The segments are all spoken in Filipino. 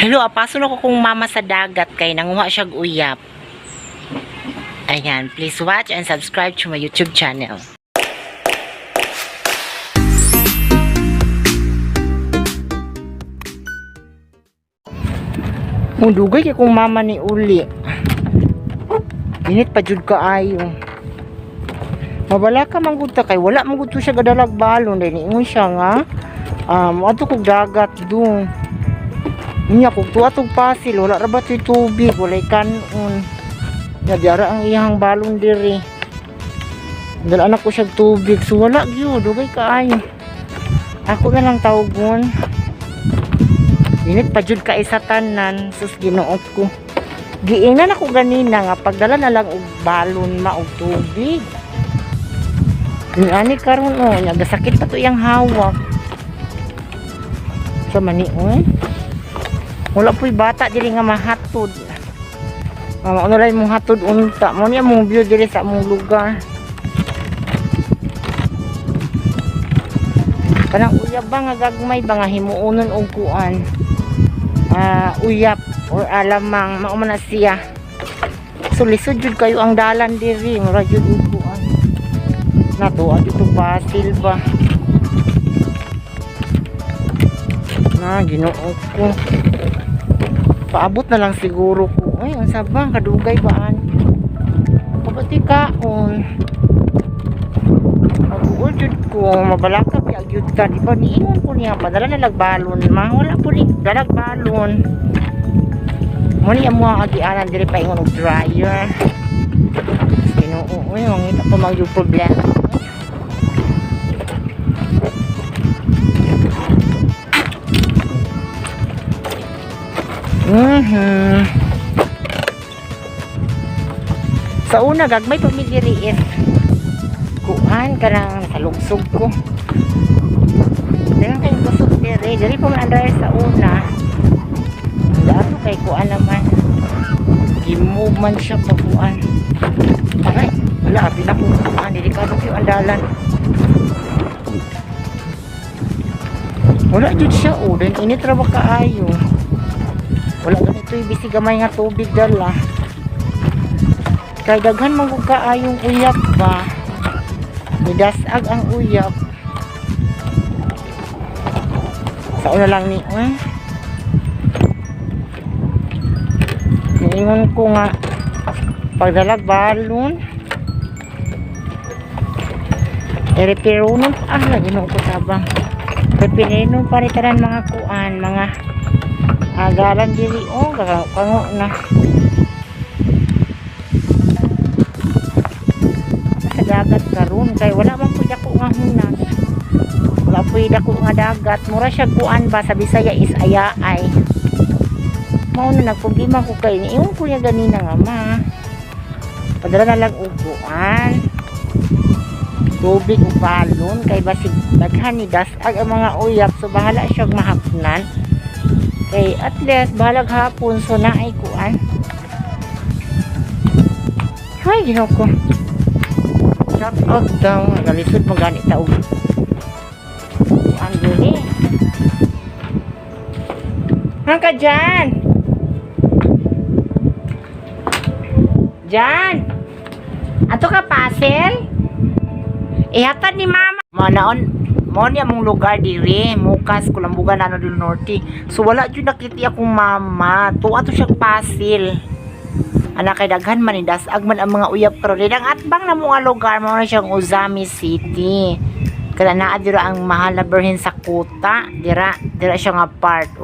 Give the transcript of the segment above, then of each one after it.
Hello, apaso na ko kung mama sa dagat kay nanguha siyag uyap. Ayan, please watch and subscribe to my YouTube channel. Dugay kay kung mama ni uli. Init pa jud kaayo. Mabala ka manggod ta kay wala manggod to siya gadalag balon dai niingon siya nga ato kog dagat dun. Niya kog tuatog pasil wala ra ba toy tubig walay kanon. Nagyara ang iyang balon diri. Dala anak ko siya tubig so wala gyud dugay kaayo. Ako na lang tawgon. Init pa jud ka isa tanan sus Ginoo ko. Giingnan ako ganina nga pagdala na lang og balon maog tubig. Ani karon nagasakit pa to iyang hawak. Sa mani wala po'y bata diri nga mahatod. Ano lang mong hatod unta. Mo niya mong view diri sa mong lugar. Kanang uyab ba nga gagmay ba nga himuonon og kuan. Uyap or alamang mao man na siya. So lisod jud kayo ang dalan diri, mura jud kuan. Nato dito basil ba. Ginoo ko. Paabot na lang siguro ko. Ay, ang sabang kadugay baan. Kapati kaon. Pag-uul jud ko mabalaka kay agyud ka di ba niingon ko niya padala na lagbalon wala po ni dalagbalon mo niya mo agianan diri pa ingon og dryer Ginoo mangita pa magyo problema sa una gagmay pa mi diri kuan karang salugsog ko. Dengan kayo kusog diri po man andar sa una. Dato kay kuan naman. Gimove man siya pa kuan. Aray, wala abi na ko kuan diri ka yung andalan. Wala jud siya den init ra ba kaayo. Wala ganito bisi gamay nga tubig dala. Kay daghan man kog kaayong uyap ba. Nidasag ang uyap. Sa una lang ni niingon ko nga pagdalag balon reperunon lagi no ko tabang reperunon paritaran mga kuan mga agalan diri kango na sa dagat karon kay wala man pud ako nga hunan wala pud ako nga dagat mura siya kuan ba sa Bisaya is ayaay mao na nagproblema ko kay niingon ko niya ganina nga padala na lang og kuan tubig ug balon kay basig daghan ni dasag ang mga uyap so bahala siya mahapnan kay at least bahalag hapon so naay kuan hay Ginoo ko shout out daw nalisod mo gani taog ang gini hangka dyan ato ka pasel ihatad ni mama mo niya mong lugar diri Mukas Kulambugan ano del Norte so wala jud nakiti akong mama to ato siya pasil anak kay daghan man dasag man ang mga uyap karon dang atbang na mo nga lugar mo na siyang Uzami City kada naa dira ang mahal na birhen sa Kuta dira siya nga part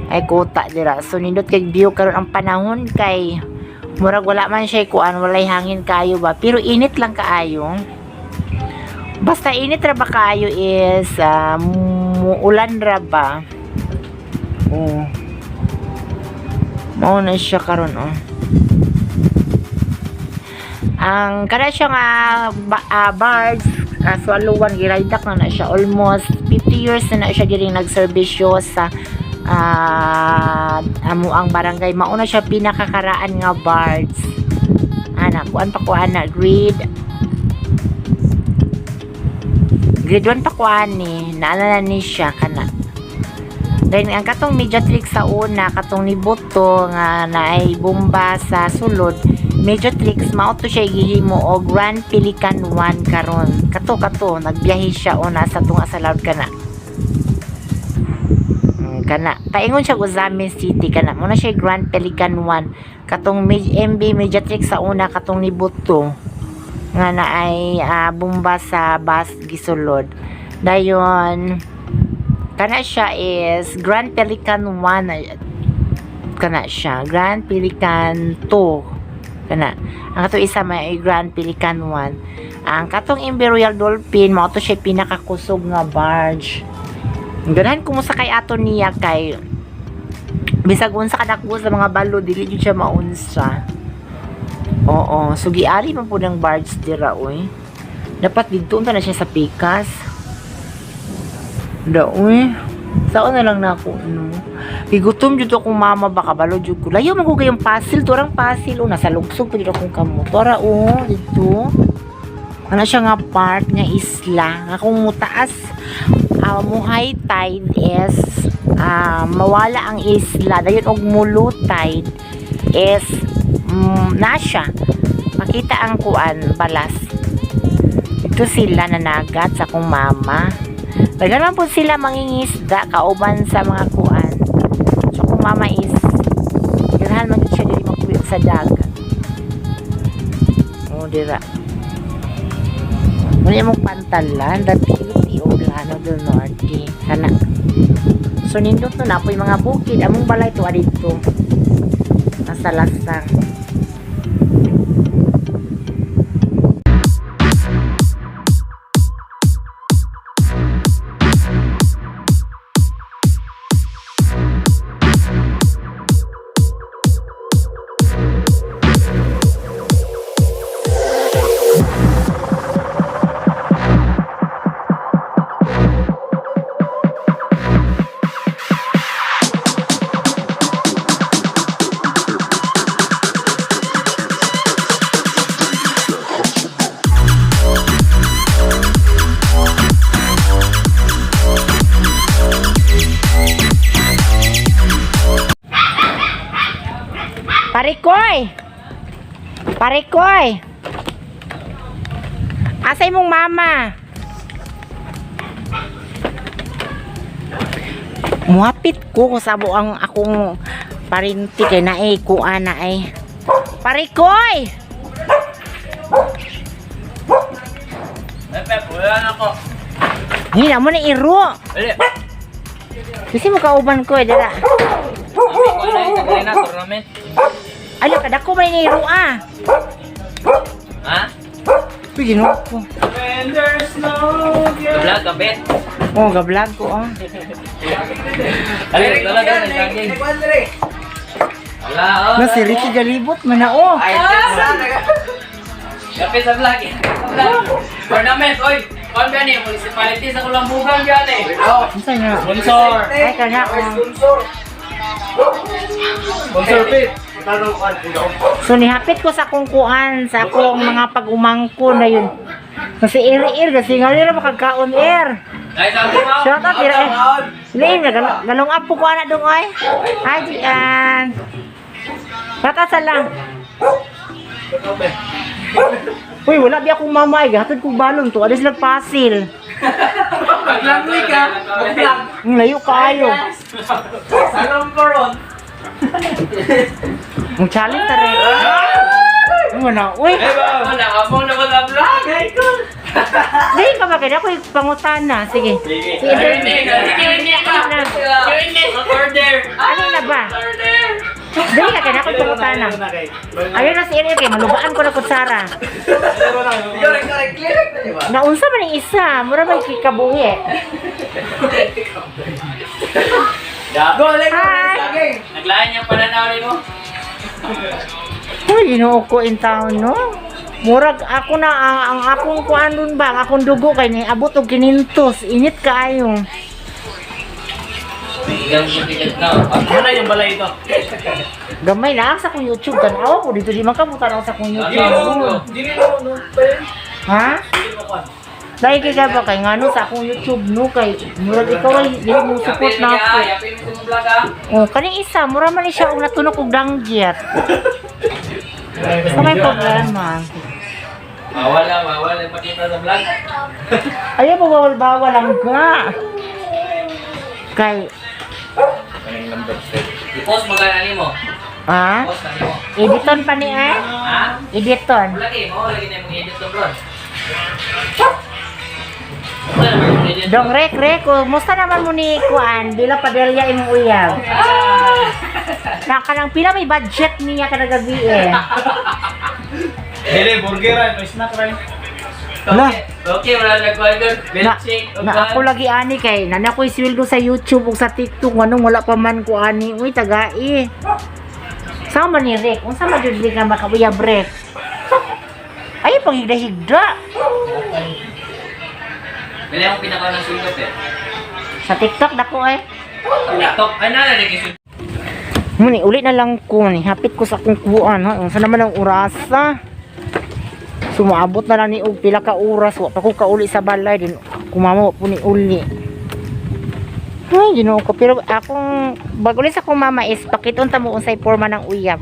ay Kuta dira so nindot kay view karon ang panahon kay murag wala man siya kuan walay hangin kayo ba pero init lang kaayo basta init ra ba kaayo is ulan ra ba mao na siya karon ang kada siya nga birds swaluwan giraydak na siya almost 50 years na siya diri nagserbisyo sa amo ang barangay mao na siya pinakakaraan nga birds kuan pa kuan na grade 1 pa kuan ni naala ni siya kana Then ang katong Mediatrix sa una, katong nibuto nga naay bomba sa sulod, Mediatrix mao to siya gihimo og Grand Pelican 1 karon. Kato nagbiyahe siya una sa tunga sa laut kana. Kana paingon siya Guzamin City kana. Muna siya Grand Pelican 1. Katong MB Mediatrix sa una katong nibuto nga naay bomba sa bus gisulod. Dayon kana siya is Grand Pelican 1 kana siya Grand Pelican 2 kana ang kato isa may Grand Pelican 1 ang katong MV Royal Dolphin mao to siya pinakakusog nga barge ganahan kumusta kay ato niya kay bisag unsa kadako sa mga balo dili jud siya maunsa. Oo, so giari man po ng barge dira oy. Dapat didto na siya sa Pikas. Daoy. Saan na lang na ako, no? Igutom jud akong mama baka balo jud ko. Layo man ko kayong puzzle, turang puzzle o nasa lugsog pud akong kamo. Tora dito. Ano siya nga part nga isla. Nga kung mutaas mo high tide is mawala ang isla. Dayon og mulo tide is nasya. Makita ang kuan balas. Ito sila nanagat sa akong mama. Naganaman po sila mangingisda kauban sa mga kuan. So kung mama is ganahan man siya dili makuwi sa dagat. O dira. Muna mong pantalan dati o Plano del Norte. Kana. So nindot na po yung mga bukid. Among balay to adito. Nasa lasang. Parikoy! Asay mong mama? Muhapit ko sabo ang akong parinti kay naay kuan na ay. Parikoy! Wala ako. Hina mo na iro. Kasi mo kauban ko dira. Tournament. Ano kadako may niro Ha? Pigino ko. When there's no vlog ka bet. Oh, ga-vlog ko Dala saging. Wala oh. Na si Ricky galibot man na oh. Kapit sa vlog. Tournament oy. Kon ba ni municipality sa Kulambugan yan eh. Unsa nga? Sponsor. Ay kana ko. Sponsor pit. So nihapit ko sa akong kuan, sa akong mga pag-umangko na yun. Kasi iri-ir, kasi nga rin na makagkaon air. Shout out, iri-ir. Liin, galong up po ko anak dong ay. Hi, Gian. Rata sa lang. Uy, wala di akong mamay. Gatod kong balon to. Alis lang pasil. Maglangoy ka. Maglang. Layo kayo. Salong koron. Ang challenge ta rin. Wala, uy. Wala, abong na wala vlog. Hindi ka ba kaya ako pangutana. Sige. Sige, Order. ano na ba? Dali ka kaya ako pangutana. Ayun na si Iri, kaya malubaan ko na kutsara. Naunsa man yung isa. Mura ba yung kikabuhi? Hi! Naglayan niyang pananaw rin mo. Uy, ginoo ko in town, no? Murag ako na, ang akong kuan dun ba, ang akong dugo kay ni abot og 500. Init kaayo. Bigyan mo ticket na. Ano yung balay ito? Gamay na sa akong YouTube. Tanawa ko dito, di man kamutan ako sa akong YouTube. Dili mo no. Ha? Dahil kaya ba kay ngano sa akong YouTube no kay murag ikaw ay dili mo support na ako. Yapin mo sa vlog ah. Oh, kaning isa mura man ni siya og natunog og dangyet. Sa may problema. Bawal ang pakita sa vlog. Ayaw mo bawal lang ga. Kay I-post mo ganun mo. ah, Post na mo. editon pa ni ay. Ha? Editon. Lagi na yung edit to vlog. Dong rek, musta naman mo ni Kuan? Bila padelya imong uyab. Na kanang pila may budget niya kada gabi eh. Dili, burger ay, may snack rin. Wala. Okay, wala na ko agad. Na ako lagi ani kay nana ko isweldo sa YouTube ug sa TikTok nganong wala pa man ko ani uy tagai. Sama ni Rek, unsa man jud ka makabuyab Rek? Ay panghigda-higda. Dali akong pinakaw ng sundot eh. Sa TikTok dako eh. TikTok, ay nalagay ko sundot. Muni uli na lang ko ni hapit ko sa akong kuan ha. Unsa naman ang orasa? Sumaabot na lang ni og pila ka oras wa pa ko kauli sa balay din kumamo po ni uli. Ay, Ginoo ko pero akong baguli sa akong mama is pakiton ta mo unsay forma ng uyab.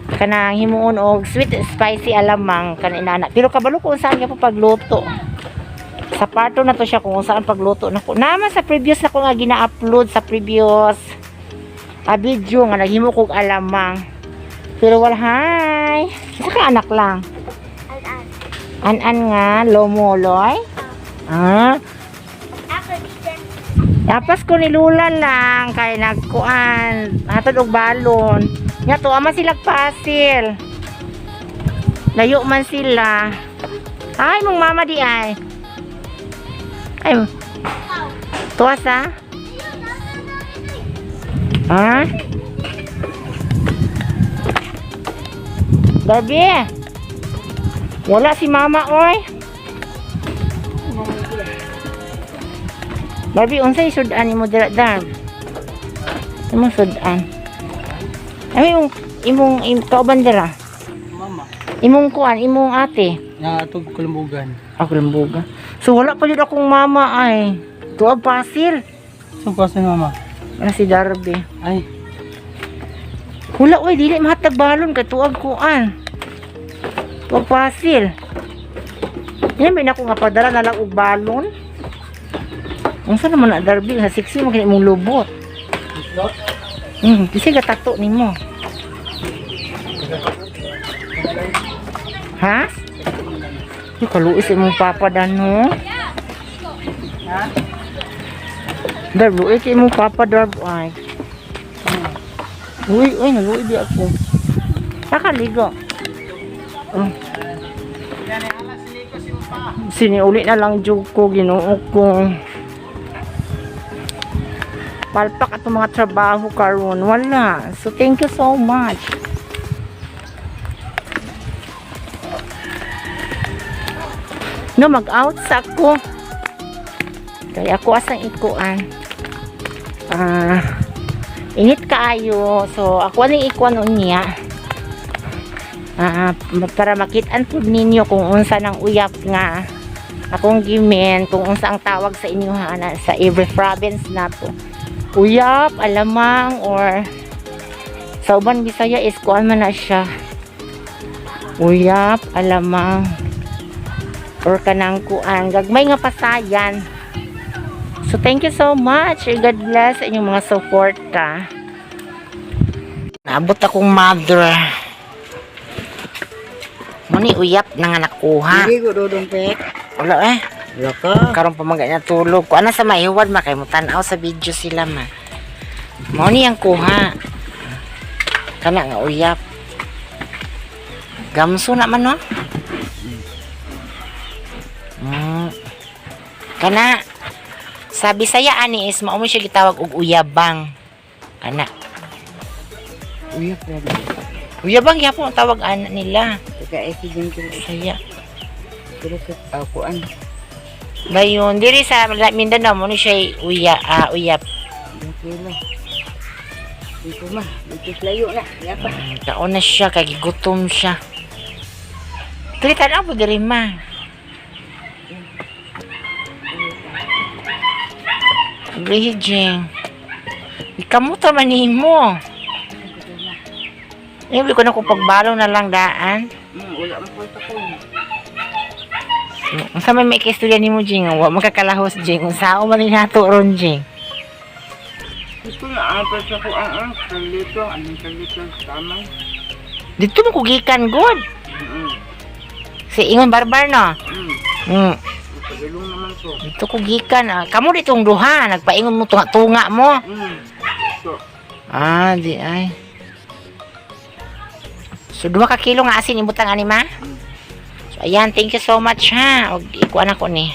Kanang himuon og sweet spicy alamang kana inana. Pero kabalo ko unsaan gyud pagluto. Sa parto na to siya kung saan pagluto nako. Naman sa previous na ko nga gina-upload sa previous video nga naghimo kog alamang. Pero wala hi. Isa ka anak lang. An-an nga, lomoloy. Ah. Tapos ko ni Lula lang kay nagkuan, hatod og balon. Nya to ama sila pasil. Layo man sila. Ay mong mama di ay. Ay. Tuwas ha? Ha? Gabi. Wala si mama oy. Barbie, unsay sudan imo dira dar? Imong sudan. Ay imong kauban dira. Mama, Imong kuan, imong ate. natog kulambugan. Ako lambuga. So wala pa jud akong mama ay. Tuwa pasil. So, kasi mama. Wala si Darby. Ay, Wala oy, dili mahatag balon kay tuwag kuan. Tuwag pasil. Yan may nako nga padala na lang og balon. Unsa naman na Darby sa sexy mo kini imong lubot. Kasi gatato nimo. Ha? Yung kaluis imong papa dano. ha? Darb, luis imong papa Darb ay. Uy, naluwi di ako. Nakaligo. Siniuli na lang jug ko, Ginoo ko. Palpak ato mga trabaho karon wala. So thank you so much. No, mag-out sa ako. Kaya ako asang ikuan. Init kaayo. So ako aning ikuan niya. Para makitaan po ninyo kung unsa ng uyap nga akong gimen, kung unsa ang tawag sa inyo sa every province na to. Uyap, alamang, or sa uban Bisaya is kuan man na siya. Uyap, alamang, or kanang kuan gagmay nga pasayan. So thank you so much. God bless sa inyong mga suporta. Naabot akong mother. Muni uyap na nga nakuha. Hindi ko dodong pek. Wala eh. Wala ka. Karong pamagay na tulog. Kung ano sa maihuwad ma kay mo tanaw sa video sila ma. Muni ang kuha. Kana nga uyap. Gamso naman no. Kana sa Bisaya ani is mao mo siya gitawag og uyabang. Kana. Uyap na din. Uyabang gyapon ang tawag ana nila. Pagka-accident ko. Bisaya. Pero sa akuan. Bayon diri sa Mindanao mo ni siya uyap. Okay lang. Dito ma. Dito layo na. Yapa. Kaon na siya kay gigutom siya. Tulitan ako diri ma. Libre, Jing. Ikamuta man mo. Hindi ko na kung pagbalo na lang daan. Wala mo po ito ko. Ang sa may kaistorya ni mo, Jing. Huwag magkakalahos, Jing. Kung saan man nato ron, Jing. Ito na apa sa ko ang kalito. Anong kalito tama? Dito mo kugikan, good. Si Ingon Barbar, no? Pagalong naman to. Dito kugikan. Kamu ditong duha. Nagpaingon mo tunga-tunga mo. So, Di ay. So, 2 ka kilo nga asin ibutang anima. So, ayan. Thank you so much, ha. Og ikuan ako ni.